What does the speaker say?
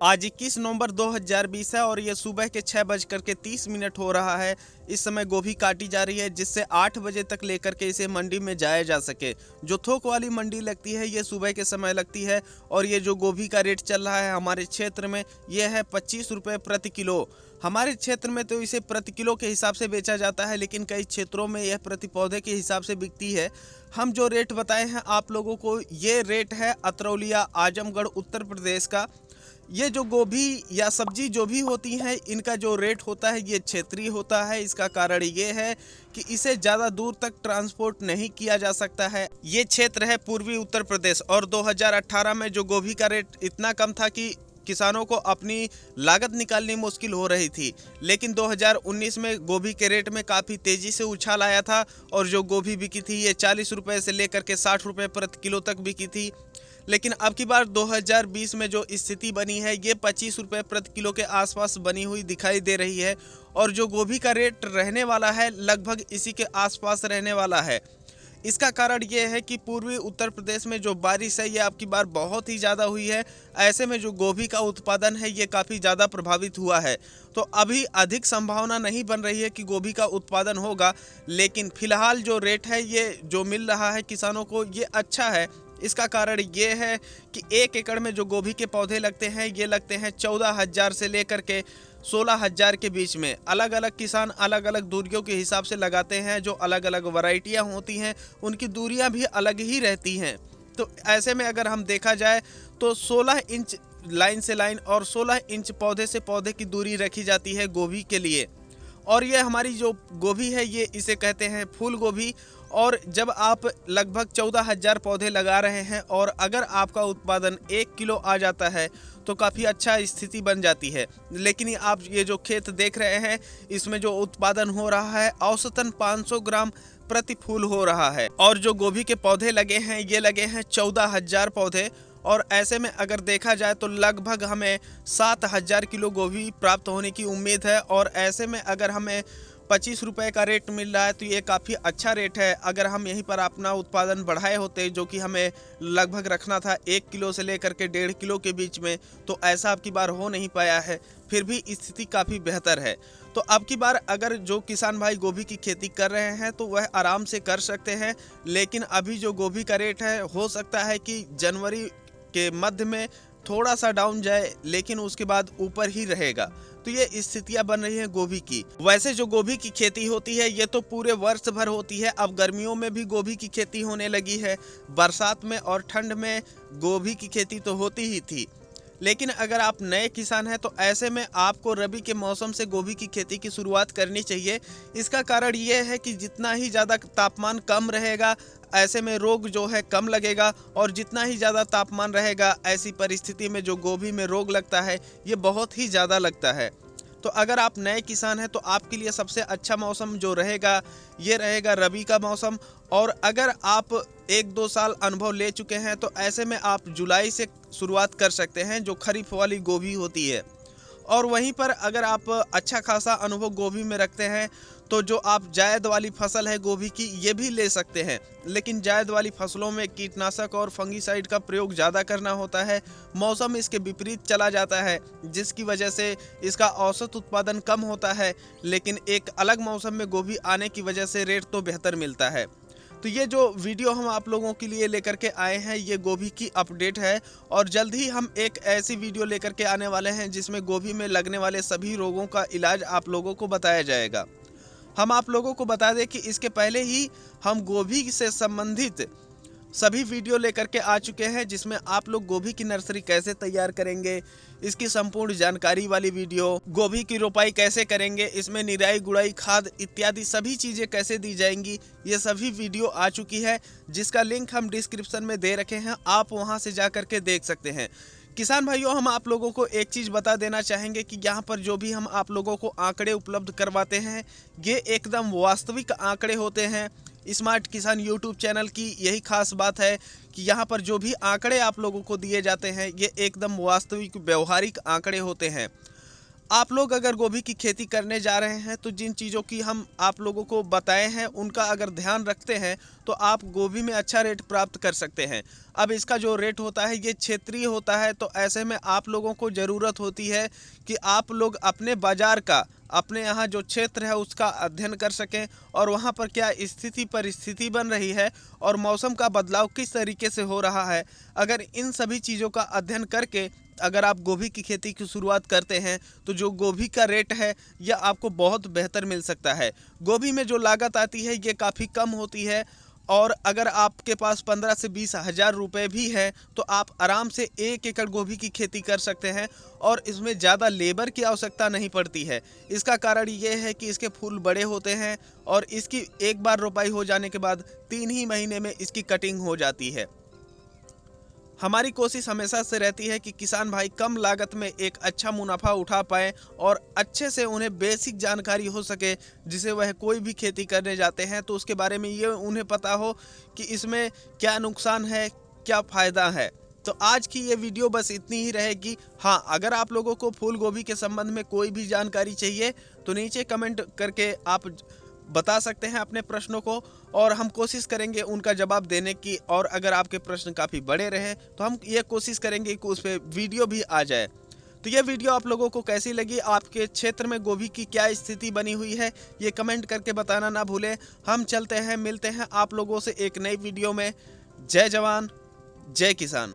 आज 21 नवंबर 2020 है और ये सुबह के 6:30 हो रहा है। इस समय गोभी काटी जा रही है जिससे 8 बजे तक लेकर के इसे मंडी में जाया जा सके। जो थोक वाली मंडी लगती है ये सुबह के समय लगती है और ये जो गोभी का रेट चल रहा है हमारे क्षेत्र में ये है 25 रुपये प्रति किलो। हमारे क्षेत्र में तो इसे प्रति किलो के हिसाब से बेचा जाता है, लेकिन कई क्षेत्रों में यह प्रति पौधे के हिसाब से बिकती है। हम जो रेट बताए हैं आप लोगों को, ये रेट है अतरौलिया आजमगढ़ उत्तर प्रदेश का। ये जो गोभी या सब्जी जो भी होती हैं इनका जो रेट होता है ये क्षेत्रीय होता है। इसका कारण ये है कि इसे ज़्यादा दूर तक ट्रांसपोर्ट नहीं किया जा सकता है। ये क्षेत्र है पूर्वी उत्तर प्रदेश और 2018 में जो गोभी का रेट इतना कम था कि किसानों को अपनी लागत निकालनी मुश्किल हो रही थी, लेकिन 2019 में गोभी के रेट में काफ़ी तेज़ी से उछाल आया था और जो गोभी बिकी थी ये 40 रुपये से लेकर के 60 रुपये प्रति किलो तक बिकी थी। लेकिन अब की बार 2020 में जो स्थिति बनी है ये 25 रुपये प्रति किलो के आसपास बनी हुई दिखाई दे रही है और जो गोभी का रेट रहने वाला है लगभग इसी के आसपास रहने वाला है। इसका कारण ये है कि पूर्वी उत्तर प्रदेश में जो बारिश है ये अब की बार बहुत ही ज़्यादा हुई है। ऐसे में जो गोभी का उत्पादन है ये काफ़ी ज़्यादा प्रभावित हुआ है। तो अभी अधिक संभावना नहीं बन रही है कि गोभी का उत्पादन होगा, लेकिन फिलहाल जो रेट है ये जो मिल रहा है किसानों को ये अच्छा है। इसका कारण ये है कि 1 एकड़ में जो गोभी के पौधे लगते हैं ये लगते हैं 14,000 से लेकर के 16,000 के बीच में। अलग अलग किसान अलग अलग दूरियों के हिसाब से लगाते हैं। जो अलग अलग वैरायटियां होती हैं उनकी दूरियां भी अलग ही रहती हैं। तो ऐसे में अगर हम देखा जाए तो 16 इंच लाइन से लाइन और 16 इंच पौधे से पौधे की दूरी रखी जाती है गोभी के लिए। और ये हमारी जो गोभी है ये इसे कहते हैं फूल गोभी। और जब आप लगभग 14,000 पौधे लगा रहे हैं और अगर आपका उत्पादन 1 किलो आ जाता है तो काफ़ी अच्छा स्थिति बन जाती है। लेकिन आप ये जो खेत देख रहे हैं इसमें जो उत्पादन हो रहा है औसतन 500 ग्राम प्रति फूल हो रहा है। और जो गोभी के पौधे लगे हैं ये लगे हैं 14,000 पौधे और ऐसे में अगर देखा जाए तो लगभग हमें 7,000 किलो गोभी प्राप्त होने की उम्मीद है। और ऐसे में अगर हमें 25 रुपये का रेट मिल रहा है तो ये काफ़ी अच्छा रेट है। अगर हम यहीं पर अपना उत्पादन बढ़ाए होते जो कि हमें लगभग रखना था 1 किलो से लेकर के 1.5 किलो के बीच में, तो ऐसा अब की बार हो नहीं पाया है। फिर भी स्थिति काफ़ी बेहतर है। तो अब की बार अगर जो किसान भाई गोभी की खेती कर रहे हैं तो वह आराम से कर सकते हैं। लेकिन अभी जो गोभी का रेट है हो सकता है कि जनवरी के मध्य में थोड़ा सा डाउन जाए, लेकिन उसके बाद ऊपर ही रहेगा। तो ये स्थितियां बन रही हैं गोभी की। वैसे जो गोभी की खेती होती है ये तो पूरे वर्ष भर होती है। अब गर्मियों में भी गोभी की खेती होने लगी है, बरसात में और ठंड में गोभी की खेती तो होती ही थी। लेकिन अगर आप नए किसान हैं तो ऐसे में आपको रबी के मौसम से गोभी की खेती की शुरुआत करनी चाहिए। इसका कारण ये है कि जितना ही ज़्यादा तापमान कम रहेगा ऐसे में रोग जो है कम लगेगा और जितना ही ज़्यादा तापमान रहेगा ऐसी परिस्थिति में जो गोभी में रोग लगता है ये बहुत ही ज़्यादा लगता है। तो अगर आप नए किसान हैं तो आपके लिए सबसे अच्छा मौसम जो रहेगा ये रहेगा रबी का मौसम। और अगर आप 1-2 साल अनुभव ले चुके हैं तो ऐसे में आप जुलाई से शुरुआत कर सकते हैं जो खरीफ वाली गोभी होती है। और वहीं पर अगर आप अच्छा खासा अनुभव गोभी में रखते हैं तो जो आप जायद वाली फसल है गोभी की ये भी ले सकते हैं। लेकिन जायद वाली फसलों में कीटनाशक और फंगीसाइड का प्रयोग ज़्यादा करना होता है। मौसम इसके विपरीत चला जाता है जिसकी वजह से इसका औसत उत्पादन कम होता है, लेकिन एक अलग मौसम में गोभी आने की वजह से रेट तो बेहतर मिलता है। तो ये जो वीडियो हम आप लोगों के लिए लेकर के आए हैं ये गोभी की अपडेट है और जल्द ही हम एक ऐसी वीडियो लेकर के आने वाले हैं जिसमें गोभी में लगने वाले सभी रोगों का इलाज आप लोगों को बताया जाएगा। हम आप लोगों को बता दें कि इसके पहले ही हम गोभी से संबंधित सभी वीडियो लेकर के आ चुके हैं जिसमें आप लोग गोभी की नर्सरी कैसे तैयार करेंगे, इसकी संपूर्ण जानकारी वाली वीडियो, गोभी की रोपाई कैसे करेंगे, इसमें निराई गुड़ाई खाद इत्यादि सभी चीज़ें कैसे दी जाएंगी, ये सभी वीडियो आ चुकी है जिसका लिंक हम डिस्क्रिप्शन में दे रखे हैं। आप वहां से जा कर के देख सकते हैं। किसान भाइयों हम आप लोगों को एक चीज़ बता देना चाहेंगे कि यहाँ पर जो भी हम आप लोगों को आंकड़े उपलब्ध करवाते हैं ये एकदम वास्तविक आंकड़े होते हैं। स्मार्ट किसान यूट्यूब चैनल की यही खास बात है कि यहाँ पर जो भी आंकड़े आप लोगों को दिए जाते हैं ये एकदम वास्तविक व्यवहारिक आंकड़े होते हैं। आप लोग अगर गोभी की खेती करने जा रहे हैं तो जिन चीज़ों की हम आप लोगों को बताए हैं उनका अगर ध्यान रखते हैं तो आप गोभी में अच्छा रेट प्राप्त कर सकते हैं। अब इसका जो रेट होता है ये क्षेत्रीय होता है, तो ऐसे में आप लोगों को ज़रूरत होती है कि आप लोग अपने बाज़ार का, अपने यहाँ जो क्षेत्र है उसका अध्ययन कर सकें और वहाँ पर क्या स्थिति परिस्थिति बन रही है और मौसम का बदलाव किस तरीके से हो रहा है। अगर इन सभी चीज़ों का अध्ययन करके अगर आप गोभी की खेती की शुरुआत करते हैं तो जो गोभी का रेट है यह आपको बहुत बेहतर मिल सकता है। गोभी में जो लागत आती है ये काफ़ी कम होती है और अगर आपके पास 15 से 20 हज़ार रुपये भी है तो आप आराम से 1 एकड़ गोभी की खेती कर सकते हैं और इसमें ज़्यादा लेबर की आवश्यकता नहीं पड़ती है। इसका कारण ये है कि इसके फूल बड़े होते हैं और इसकी एक बार रोपाई हो जाने के बाद 3 ही महीने में इसकी कटिंग हो जाती है। हमारी कोशिश हमेशा से रहती है कि किसान भाई कम लागत में एक अच्छा मुनाफा उठा पाएँ और अच्छे से उन्हें बेसिक जानकारी हो सके, जिसे वह कोई भी खेती करने जाते हैं तो उसके बारे में ये उन्हें पता हो कि इसमें क्या नुकसान है, क्या फ़ायदा है। तो आज की ये वीडियो बस इतनी ही रहेगी। हाँ, अगर आप लोगों को फूल गोभी के संबंध में कोई भी जानकारी चाहिए तो नीचे कमेंट करके आप बता सकते हैं अपने प्रश्नों को और हम कोशिश करेंगे उनका जवाब देने की। और अगर आपके प्रश्न काफ़ी बड़े रहे तो हम ये कोशिश करेंगे कि उस पर वीडियो भी आ जाए। तो ये वीडियो आप लोगों को कैसी लगी, आपके क्षेत्र में गोभी की क्या स्थिति बनी हुई है, ये कमेंट करके बताना ना भूलें। हम चलते हैं, मिलते हैं आप लोगों से एक नई वीडियो में। जय जवान, जय किसान।